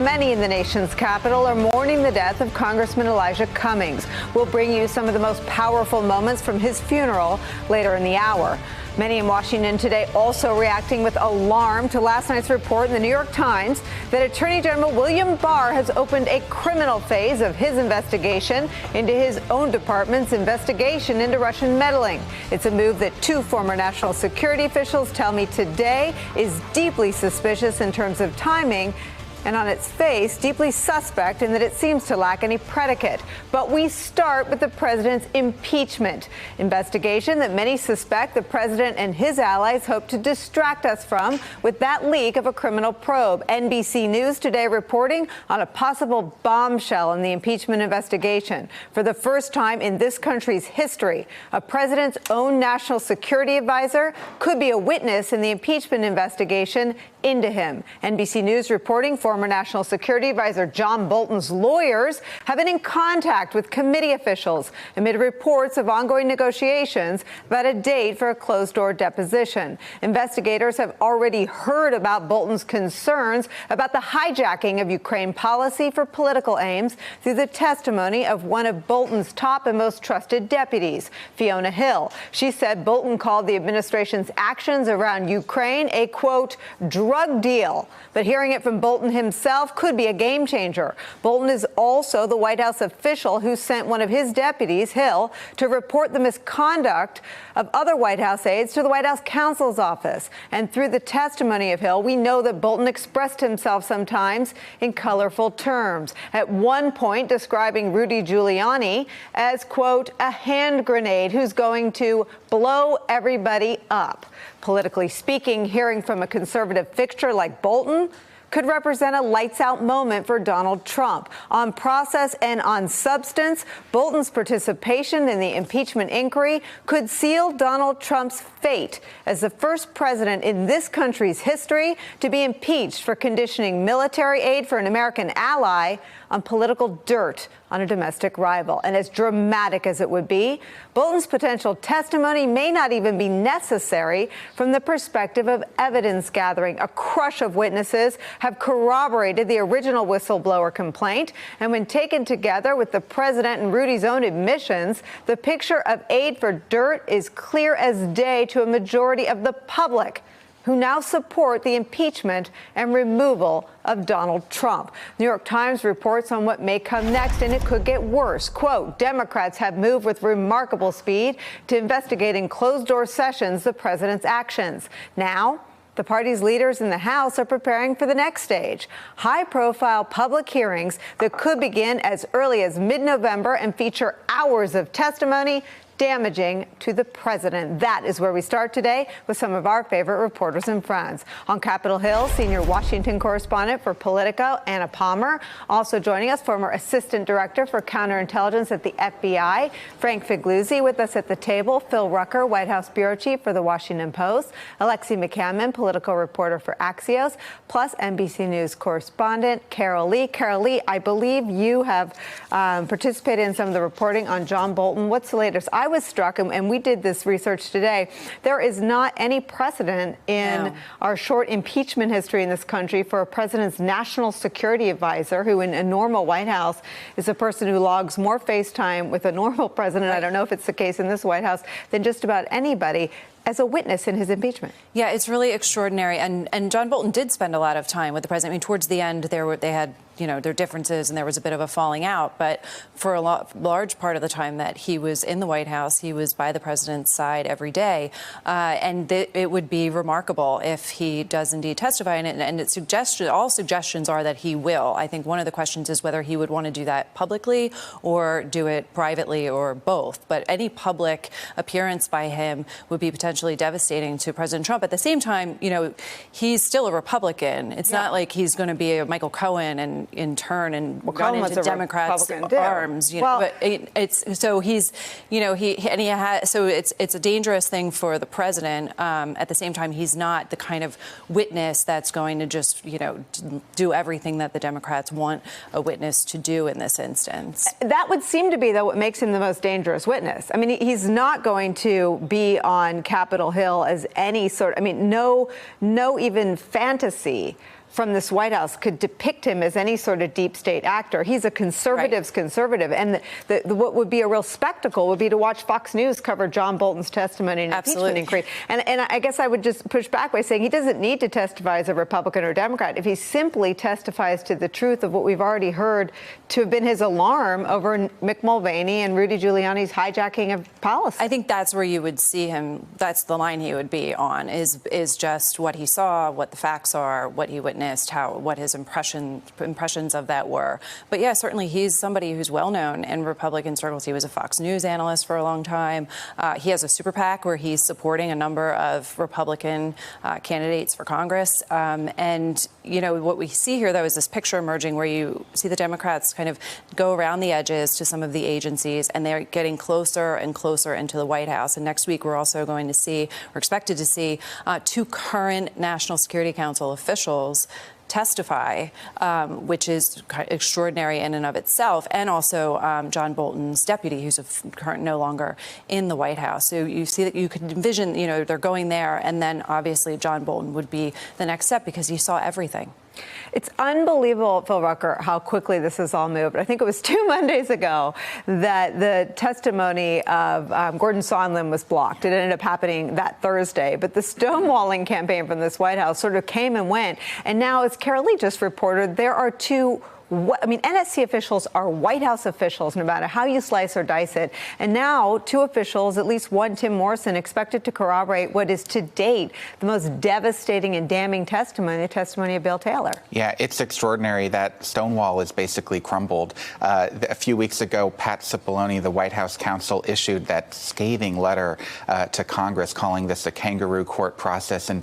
Many in the nation's capital are mourning the death of Congressman Elijah Cummings. We'll bring you some of the most powerful moments from his funeral later in the hour. Many in Washington today also reacting with alarm to last night's report in the New York Times that Attorney General William Barr has opened a criminal phase of his investigation into his own department's investigation into Russian meddling. It's a move that two former national security officials tell me today is deeply suspicious in terms of timing, and on its face, deeply suspect in that it seems to lack any predicate. But we start with the president's impeachment investigation that many suspect the president and his allies hope to distract us from with that leak of a criminal probe. NBC News today reporting on a possible bombshell in the impeachment investigation. For the first time in this country's history, a president's own national security advisor could be a witness in the impeachment investigation into him. NBC News reporting former National Security Advisor John Bolton's lawyers have been in contact with committee officials amid reports of ongoing negotiations about a date for a closed-door deposition. Investigators have already heard about Bolton's concerns about the hijacking of Ukraine policy for political aims through the testimony of one of Bolton's top and most trusted deputies, Fiona Hill. She said Bolton called the administration's actions around Ukraine a, quote, drug deal. But hearing it from Bolton himself could be a game changer. Bolton is also the White House official who sent one of his deputies, Hill, to report the misconduct of other White House aides to the White House counsel's office. And through the testimony of Hill, we know that Bolton expressed himself sometimes in colorful terms. At one point, describing Rudy Giuliani as, quote, a hand grenade who's going to blow everybody up. Politically speaking, hearing from a conservative fixture like Bolton could represent a lights-out moment for Donald Trump. On process and on substance, Bolton's participation in the impeachment inquiry could seal Donald Trump's fate as the first president in this country's history to be impeached for conditioning military aid for an American ally on political dirt on a domestic rival. And as dramatic as it would be, Bolton's potential testimony may not even be necessary from the perspective of evidence gathering. A crush of witnesses have corroborated the original whistleblower complaint. And when taken together with the president and Rudy's own admissions, the picture of aid for dirt is clear as day to a majority of the public who now support the impeachment and removal of Donald Trump. New York Times reports on what may come next, and it could get worse. Quote, Democrats have moved with remarkable speed to investigate in closed-door sessions the president's actions. Now, the party's leaders in the House are preparing for the next stage, high-profile public hearings that could begin as early as mid-November and feature hours of testimony damaging to the president. That is where we start today with some of our favorite reporters and friends. On Capitol Hill, senior Washington correspondent for Politico, Anna Palmer. Also joining us, former assistant director for counterintelligence at the FBI, Frank Figliuzzi. With us at the table, Phil Rucker, White House bureau chief for the Washington Post, Alexi McCammon, political reporter for Axios, plus NBC News correspondent Carol Lee. Carol Lee, I believe you have participated in some of the reporting on John Bolton. What's the latest? I was struck, and we did this research today, there is not any precedent in our short impeachment history in this country for a president's national security advisor, who in a normal White House is a person who logs more FaceTime with a normal president, I don't know if it's the case in this White House, than just about anybody, as a witness in his impeachment. Yeah, it's really extraordinary. And John Bolton did spend a lot of time with the president. I mean, towards the end, they had, their differences and there was a bit of a falling out. But for a large part of the time that he was in the White House, he was by the president's side every day. And it would be remarkable if he does indeed testify. And all suggestions are that he will. I think one of the questions is whether he would want to do that publicly or do it privately or both. But any public appearance by him would be potentially devastating to President Trump. At the same time, he's still a Republican. It's not like he's going to be a Michael Cohen and in turn and run into Democrats' arms. But it's so he's, so it's a dangerous thing for the president. At the same time, he's not the kind of witness that's going to just, do everything that the Democrats want a witness to do in this instance. That would seem to be, though, what makes him the most dangerous witness. I mean, he's not going to be on Capitol Hill as any sort, no even fantasy from this White House could depict him as any sort of deep state actor. He's a conservative's conservative. And what would be a real spectacle would be to watch Fox News cover John Bolton's testimony in impeachment inquiry. And I guess I would just push back by saying he doesn't need to testify as a Republican or Democrat if he simply testifies to the truth of what we've already heard to have been his alarm over Mick Mulvaney and Rudy Giuliani's hijacking of policy. I think that's where you would see him. That's the line he would be on, is just what he saw, what the facts are, what he witnessed, what his impressions of that were. But yeah, certainly he's somebody who's well known in Republican circles. He was a Fox News analyst for a long time. He has a super PAC where he's supporting a number of Republican candidates for Congress. And, you know, what we see here, though, is this picture emerging where you see the Democrats kind of go around the edges to some of the agencies, and they're getting closer and closer into the White House. And next week, we're also going to see, or expected to see, two current National Security Council officials testify, which is extraordinary in and of itself, and also John Bolton's deputy, who's no longer in the White House. So you see that you could envision, you know, they're going there, and then obviously John Bolton would be the next step because he saw everything. It's unbelievable, Phil Rucker, how quickly this has all moved. I think it was 2 Mondays ago that the testimony of Gordon Sondland was blocked. It ended up happening that Thursday. But the stonewalling campaign from this White House sort of came and went. And now, as Carol Lee just reported, there are two NSC officials are White House officials, no matter how you slice or dice it. And now two officials, at least one, Tim Morrison, expected to corroborate what is to date the most devastating and damning testimony, the testimony of Bill Taylor. Yeah, it's extraordinary that Stonewall is basically crumbled. A few weeks ago, Pat Cipollone, the White House counsel, issued that scathing letter to Congress calling this a kangaroo court process and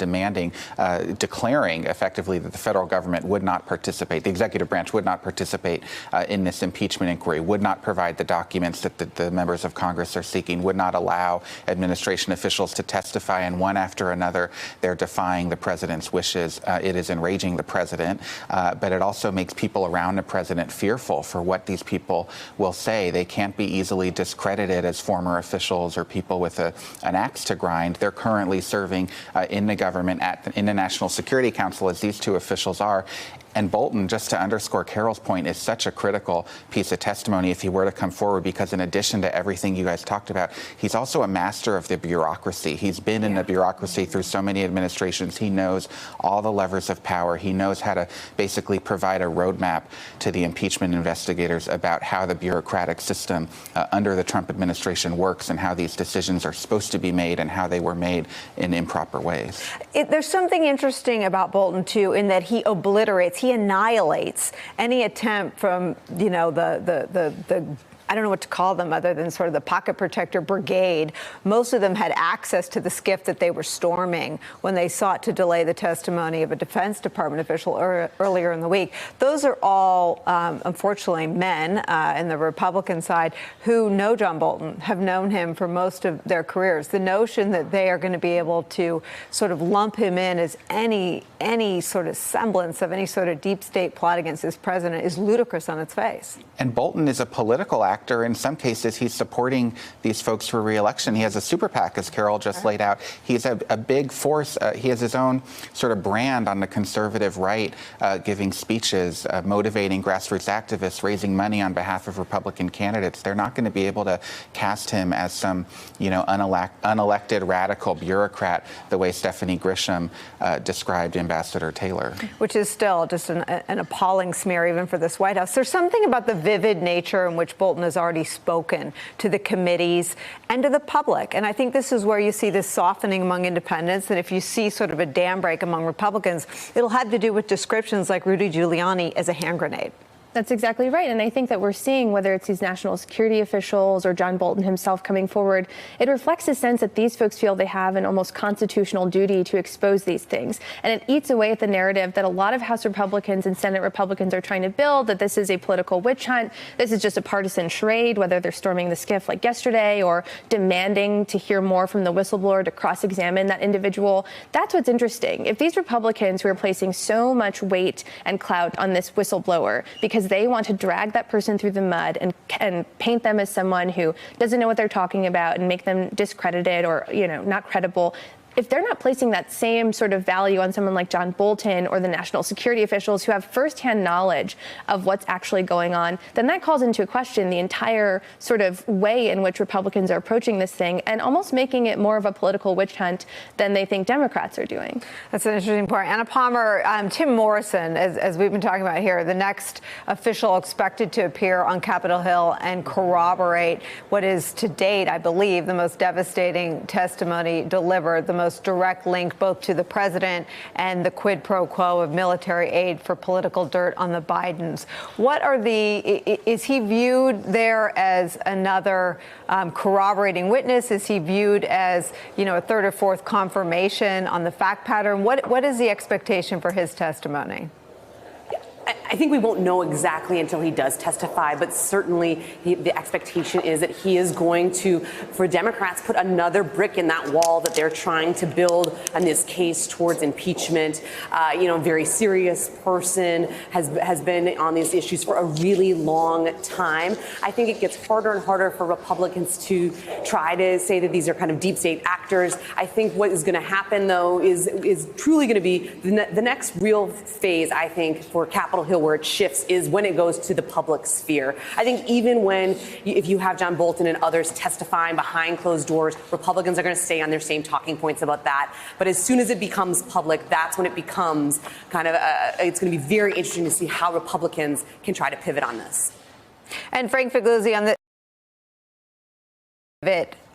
declaring effectively that the federal government would not participate, the executive branch would not participate in this impeachment inquiry, would not provide the documents that the members of Congress are seeking, would not allow administration officials to testify, and one after another, they're defying the president's wishes. It is enraging the president, but it also makes people around the president fearful for what these people will say. They can't be easily discredited as former officials or people with an axe to grind. They're currently serving in the government in the National Security Council, as these two officials are. And Bolton, just to underscore Carol's point, is such a critical piece of testimony if he were to come forward, because in addition to everything you guys talked about, he's also a master of the bureaucracy. He's been in the bureaucracy through so many administrations. He knows all the levers of power. He knows how to basically provide a roadmap to the impeachment investigators about how the bureaucratic system under the Trump administration works and how these decisions are supposed to be made and how they were made in improper ways. There's something interesting about Bolton, too, in that he obliterates, he annihilates any attempt from, you know, the I don't know what to call them other than sort of the pocket protector brigade. Most of them had access to the SCIF that they were storming when they sought to delay the testimony of a Defense Department official earlier in the week. Those are all, unfortunately, men in the Republican side who know John Bolton, have known him for most of their careers. The notion that they are going to be able to sort of lump him in as any sort of semblance of any sort of deep state plot against this president is ludicrous on its face. And Bolton is a political actor. In some cases, he's supporting these folks for re-election. He has a super PAC, as Carol just laid out. He's a big force. He has his own sort of brand on the conservative right, giving speeches, motivating grassroots activists, raising money on behalf of Republican candidates. They're not going to be able to cast him as some, you know, unelected radical bureaucrat the way Stephanie Grisham described Ambassador Taylor. Which is still just an appalling smear even for this White House. There's something about the vivid nature in which Bolton has already spoken to the committees and to the public. And I think this is where you see this softening among independents. And if you see sort of a dam break among Republicans, it'll have to do with descriptions like Rudy Giuliani as a hand grenade. That's exactly right. And I think that we're seeing, whether it's these national security officials or John Bolton himself coming forward, it reflects a sense that these folks feel they have an almost constitutional duty to expose these things. And it eats away at the narrative that a lot of House Republicans and Senate Republicans are trying to build, that this is a political witch hunt. This is just a partisan charade, whether they're storming the SCIF like yesterday or demanding to hear more from the whistleblower to cross-examine that individual. That's what's interesting. If these Republicans who are placing so much weight and clout on this whistleblower because they want to drag that person through the mud and paint them as someone who doesn't know what they're talking about and make them discredited or, you know, not credible, if they're not placing that same sort of value on someone like John Bolton or the national security officials who have firsthand knowledge of what's actually going on, then that calls into question the entire sort of way in which Republicans are approaching this thing and almost making it more of a political witch hunt than they think Democrats are doing. That's an interesting point. Anna Palmer, Tim Morrison, as we've been talking about here, the next official expected to appear on Capitol Hill and corroborate what is to date, I believe, the most devastating testimony delivered, the most direct link both to the president and the quid pro quo of military aid for political dirt on the Bidens. What are is he viewed there as another corroborating witness? Is he viewed as, a third or fourth confirmation on the fact pattern? What is the expectation for his testimony? I think we won't know exactly until he does testify, but certainly the expectation is that he is going to, for Democrats, put another brick in that wall that they're trying to build in this case towards impeachment. Very serious person, has been on these issues for a really long time. I think it gets harder and harder for Republicans to try to say that these are kind of deep state actors. I think what is going to happen, though, is truly going to be the next real phase, I think, for Capitol Hill, where it shifts, is when it goes to the public sphere. I think even if you have John Bolton and others testifying behind closed doors, Republicans are going to stay on their same talking points about that. But as soon as it becomes public, that's when it becomes kind of, it's going to be very interesting to see how Republicans can try to pivot on this. And Frank Figliuzzi on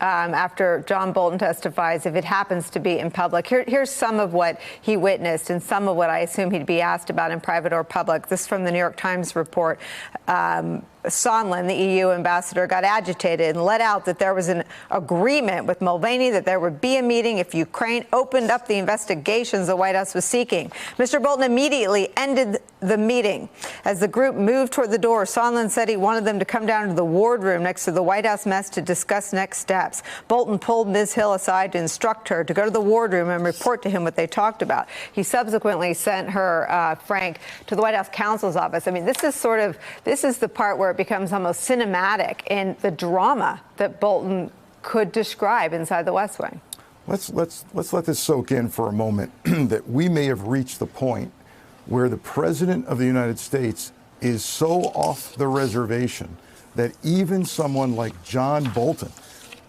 after John Bolton testifies, if it happens to be in public. Here's some of what he witnessed and some of what I assume he'd be asked about in private or public. This is from the New York Times report. Sondland, the EU ambassador, got agitated and let out that there was an agreement with Mulvaney that there would be a meeting if Ukraine opened up the investigations the White House was seeking. Mr. Bolton immediately ended the meeting. As the group moved toward the door, Sondland said he wanted them to come down to the wardroom next to the White House mess to discuss next steps. Bolton pulled Ms. Hill aside to instruct her to go to the wardroom and report to him what they talked about. He subsequently sent her, Frank, to the White House counsel's office. I mean, this is the part where it becomes almost cinematic in the drama that Bolton could describe inside the West Wing. Let's let this soak in for a moment that we may have reached the point where the President of the United States is so off the reservation that even someone like John Bolton,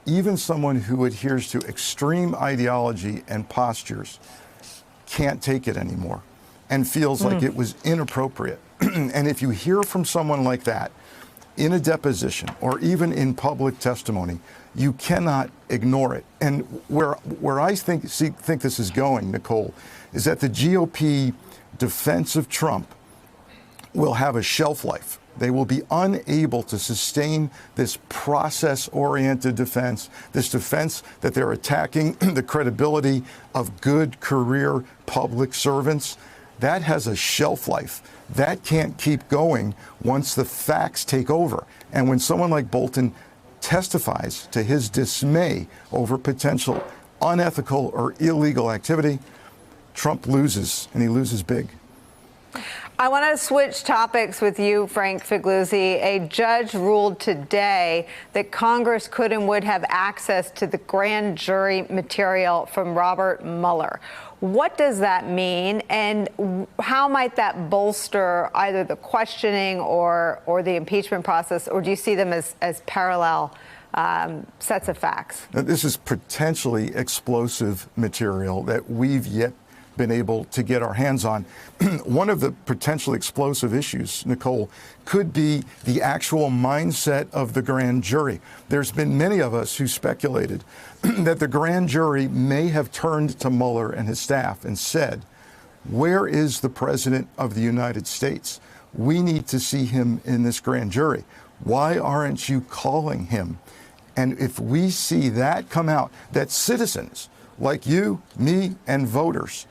even someone who adheres to extreme ideology and postures, can't take it anymore and feels like it was inappropriate. And if you hear from someone like that in a deposition or even in public testimony, you cannot ignore it. And where I think this is going, Nicole, is that the GOP defense of Trump will have a shelf life. They will be unable to sustain this process-oriented defense, this defense that they're attacking the credibility of good career public servants. That has a shelf life. That can't keep going once the facts take over. And when someone like Bolton testifies to his dismay over potential unethical or illegal activity, Trump loses, and he loses big. I want to switch topics with you, Frank Figliuzzi. A judge ruled today that Congress could and would have access to the grand jury material from Robert Mueller. What does that mean, and how might that bolster either the questioning or the impeachment process, or do you see them as parallel sets of facts? Now, this is potentially explosive material that we've yet been able to get our hands on. One of the potentially explosive issues, Nicole, could be the actual mindset of the grand jury. There's been many of us who speculated that the grand jury may have turned to Mueller and his staff and said, where is the President of the United States? We need to see him in this grand jury. Why aren't you calling him? And if we see that come out, that citizens like you, me, and voters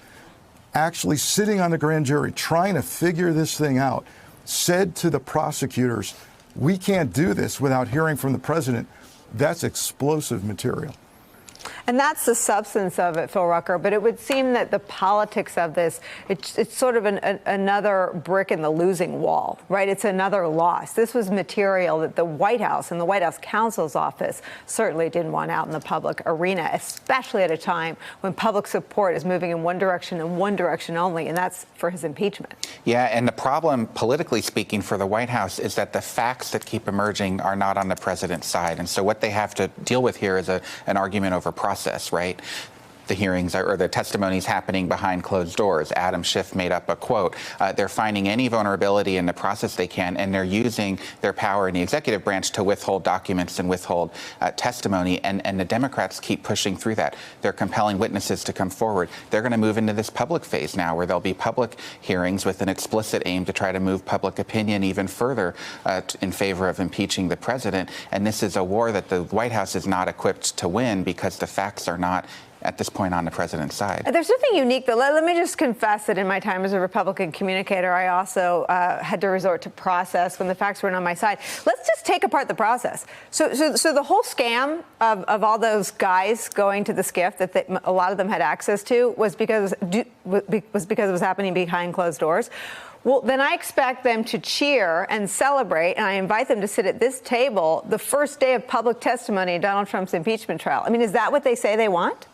actually sitting on the grand jury trying to figure this thing out, said to the prosecutors, we can't do this without hearing from the president, that's explosive material. And that's the substance of it, Phil Rucker. But it would seem that the politics of this, it's sort of another brick in the losing wall, right? It's another loss. This was material that the White House and the White House counsel's office certainly didn't want out in the public arena, especially at a time when public support is moving in one direction and one direction only, and that's for his impeachment. Yeah, and the problem, politically speaking, for the White House is that the facts that keep emerging are not on the president's side. And so what they have to deal with here is an argument over process, right? The hearings or the testimonies happening behind closed doors. Adam Schiff made up a quote. They're finding any vulnerability in the process they can, and they're using their power in the executive branch to withhold documents and withhold testimony. And the Democrats keep pushing through that. They're compelling witnesses to come forward. They're going to move into this public phase now, where there'll be public hearings with an explicit aim to try to move public opinion even further in favor of impeaching the president. And this is a war that the White House is not equipped to win because the facts are not at this point on the president's side. There's something unique, though. Let me just confess that in my time as a Republican communicator, I also had to resort to process when the facts weren't on my side. Let's just take apart the process. So the whole scam of all those guys going to the SCIF that a lot of them had access to was because it was happening behind closed doors. Well, then I expect them to cheer and celebrate, and I invite them to sit at this table the first day of public testimony in Donald Trump's impeachment trial. I mean, is that what they say they want?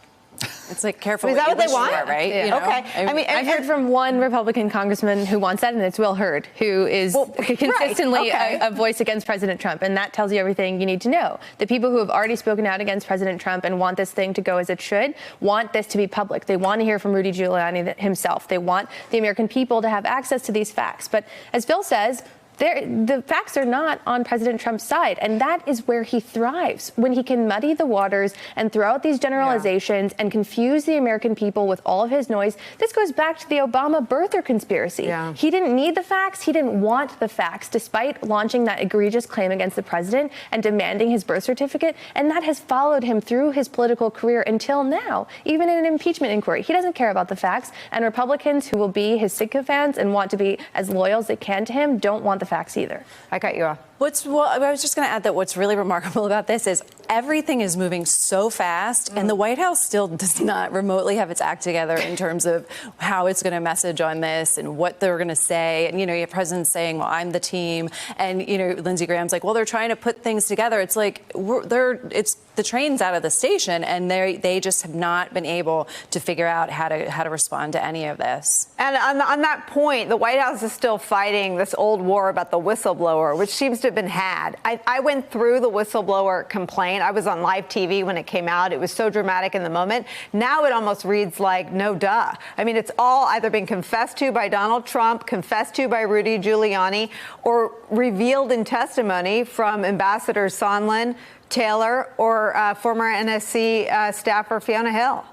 It's like careful. Is that what they want? Right? Yeah. You know? Okay. I mean, I've heard from one Republican congressman who wants that, and it's Will Hurd, who is consistently a voice against President Trump. And that tells you everything you need to know. The people who have already spoken out against President Trump and want this thing to go as it should want this to be public. They want to hear from Rudy Giuliani himself. They want the American people to have access to these facts. But as Phil says, the facts are not on President Trump's side, and that is where he thrives, when he can muddy the waters and throw out these generalizations and confuse the American people with all of his noise. This goes back to the Obama birther conspiracy. Yeah. He didn't need the facts. He didn't want the facts, despite launching that egregious claim against the president and demanding his birth certificate, and that has followed him through his political career until now, even in an impeachment inquiry. He doesn't care about the facts, and Republicans who will be his sycophants and want to be as loyal as they can to him don't want the facts either. I cut you off. I was just going to add that what's really remarkable about this is everything is moving so fast, and the White House still does not remotely have its act together in terms of how it's going to message on this and what they're going to say. And, you know, you have presidents saying, well, I'm the team. And, you know, Lindsey Graham's like, well, they're trying to put things together. It's like it's the train's out of the station, and they just have not been able to figure out how to respond to any of this. And on that point, the White House is still fighting this old war about the whistleblower, which seems to have been had. I went through the whistleblower complaint. I was on live TV when it came out. It was so dramatic in the moment. Now it almost reads like, no duh. I mean, it's all either been confessed to by Donald Trump, confessed to by Rudy Giuliani, or revealed in testimony from Ambassadors Sondland, Taylor, or former NSC staffer Fiona Hill.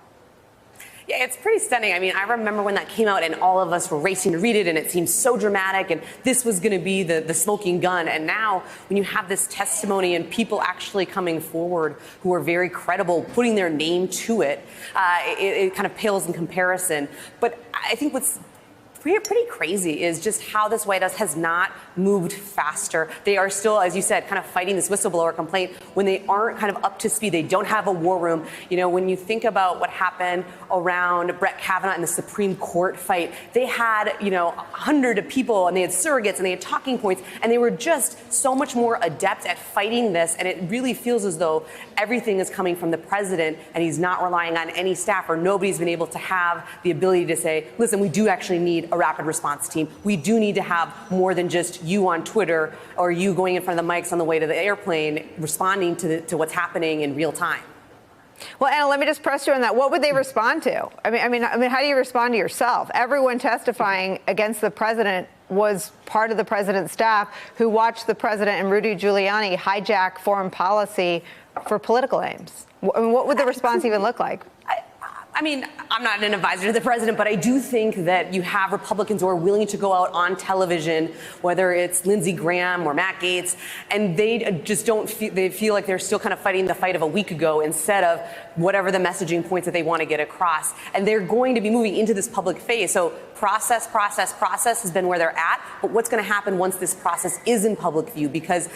Yeah, it's pretty stunning. I mean, I remember when that came out and all of us were racing to read it, and it seemed so dramatic, and this was going to be the smoking gun. And now when you have this testimony and people actually coming forward who are very credible, putting their name to it, it kind of pales in comparison. But I think what's pretty crazy is just how this White House has not moved faster. They are still, as you said, kind of fighting this whistleblower complaint when they aren't kind of up to speed. They don't have a war room. You know, when you think about what happened around Brett Kavanaugh and the Supreme Court fight, they had, 100 of people, and they had surrogates, and they had talking points, and they were just so much more adept at fighting this. And it really feels as though everything is coming from the president, and he's not relying on any staff, or nobody's been able to have the ability to say, listen, we do actually need a rapid response team. We do need to have more than just you on Twitter or you going in front of the mics on the way to the airplane responding to what's happening in real time. Well, Anna, let me just press you on that. What would they respond to? I mean, how do you respond to yourself? Everyone testifying against the president was part of the president's staff who watched the president and Rudy Giuliani hijack foreign policy for political aims. I mean, what would the response even look like? I mean, I'm not an advisor to the president, but I do think that you have Republicans who are willing to go out on television, whether it's Lindsey Graham or Matt Gaetz, and they just don't feel, they feel like they're still kind of fighting the fight of a week ago instead of whatever the messaging points that they want to get across. And they're going to be moving into this public phase. So process has been where they're at. But what's going to happen once this process is in public view? Because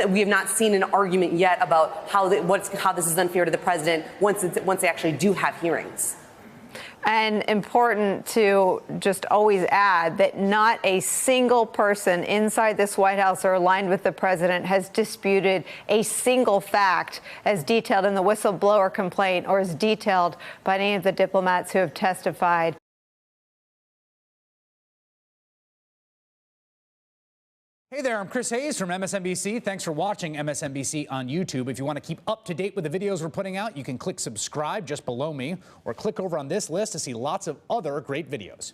we have not seen an argument yet about how this is unfair to the president once they actually do have hearings. And important to just always add that not a single person inside this White House or aligned with the president has disputed a single fact as detailed in the whistleblower complaint or as detailed by any of the diplomats who have testified. Hey there, I'm Chris Hayes from MSNBC. Thanks for watching MSNBC on YouTube. If you want to keep up to date with the videos we're putting out, you can click subscribe just below me or click over on this list to see lots of other great videos.